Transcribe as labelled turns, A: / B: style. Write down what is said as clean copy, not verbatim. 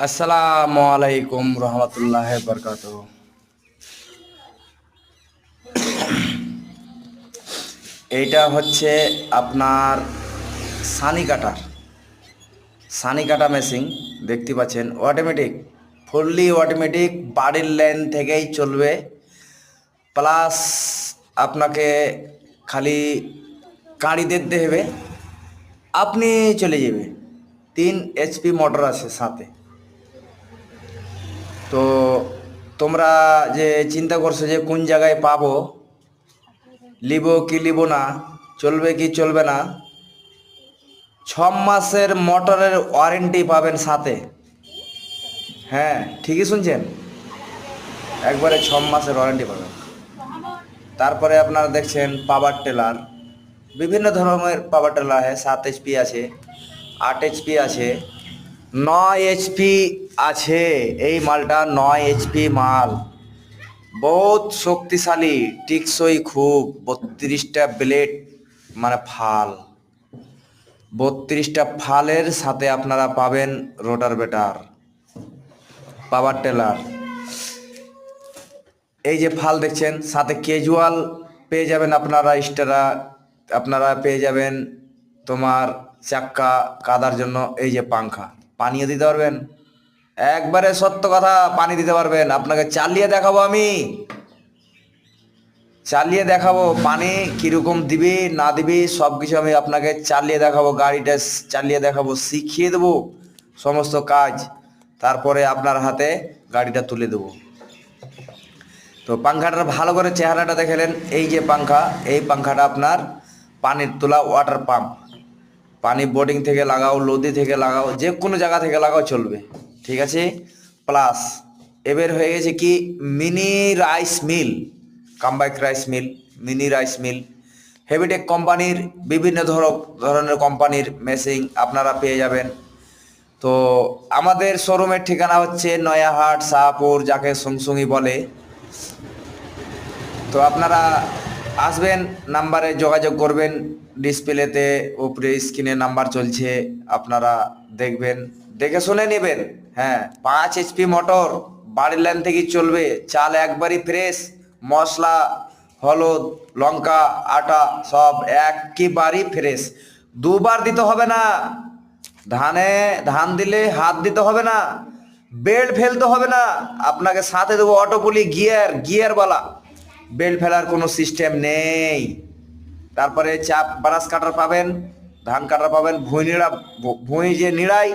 A: আসসালামু আলাইকুম রহমতুল্লাহ বরকাত। এইটা হচ্ছে আপনার সানি কাটার সানি কাটা মেশিন। দেখতে পাচ্ছেন অটোমেটিক, ফুললি অটোমেটিক, বাড়ির লাইন থেকেই চলবে। প্লাস আপনাকে খালি কাঁড়ি দিতে হবে, আপনি চলে যাবে। 3 HP মোটর আছে সাথে। তো তোমরা যে চিন্তা করছো যে কোন জায়গায় পাবো, লিব কি লিব না, চলবে কি চলবে না, 6 মাসের মোটরের ওয়ারেন্টি পাবেন সাথে। হ্যাঁ, ঠিকই শুনছেন, একবারে 6 মাসের ওয়ারেন্টি পাবেন। তারপরে আপনারা দেখছেন পাওয়ার টেলার, বিভিন্ন ধরনের পাওয়ার টেলার আছে। 7 HP আছে, 8 HP আছে, 9 HP আছে। এই মালটা 9 HP মাল, বহুত শক্তিশালী, টিকসই খুব। 32টা ব্লেড, মানে ফাল, 32টা ফালের সাথে আপনারা পাবেন রোটার বেটার, পাওয়ার টেলার। এই যে ফাল দেখছেন, সাথে ক্যাজুয়াল পেয়ে যাবেন আপনারা, এক্সট্রা আপনারা পেয়ে যাবেন তোমার চাক্কা কাদার জন্য। এই যে পাংখা, পানিও দিতে পারবেন, একবারে সত্য কথা, পানি দিতে পারবেন। আপনাকে চালিয়ে দেখাবো, আমি চালিয়ে দেখাবো পানি কীরকম দিবি না দিবি সব কিছু আমি আপনাকে চালিয়ে দেখাবো। গাড়িটা চালিয়ে দেখাবো, শিখিয়ে দেবো সমস্ত কাজ। তারপরে আপনার হাতে গাড়িটা তুলে দেবো। তো পাংখাটার ভালো করে চেহারাটা দেখেলেন। এই যে পাংখা, এই পাংখাটা আপনার পানির তোলা ওয়াটার পাম্প। পানি বোর্ডিং থেকে লাগাও, নদী থেকে লাগাও, যে কোনো জায়গা থেকে লাগাও চলবে, ঠিক আছে। প্লাস এবার হয়ে গেছে কি, mini rice mill, combine rice mill, mini rice mill. Heavytech কোম্পানির বিভিন্ন ধরনের কোম্পানির মেশিন আপনারা পেয়ে যাবেন। তো আমাদের শোরুমের ঠিকানা হচ্ছে নয়াহাট, শাহপুর, যাকে সুংসুঙি বলে। তো আপনারা আসবেন, নাম্বারে যোগাযোগ করবেন, ডিসপ্লেতে উপরে স্ক্রিনে নাম্বার চলছে, আপনারা দেখবেন, দেখে শুনে নেবেন। হ্যাঁ, 5 HP মোটর, বাড়ির লাইন থেকেই চলবে। চাল একবারই ফ্রেশ, মশলা, হলুদ, লঙ্কা, আটা সব একেবারেই ফ্রেশ। দুবার দিতে হবে না, ধান দিলে হাত দিতে হবে না, বেল্ট ফেলতে হবে না। আপনাকে সাথে দেবো অটোপুলি গিয়ারওয়ালা, বেল্ট ফেলার কোনো সিস্টেম নেই। তারপরে চাপ ব্রাশ কাটার পাবেন, ধান কাটার পাবেন, ভুঁই যে নিড়াই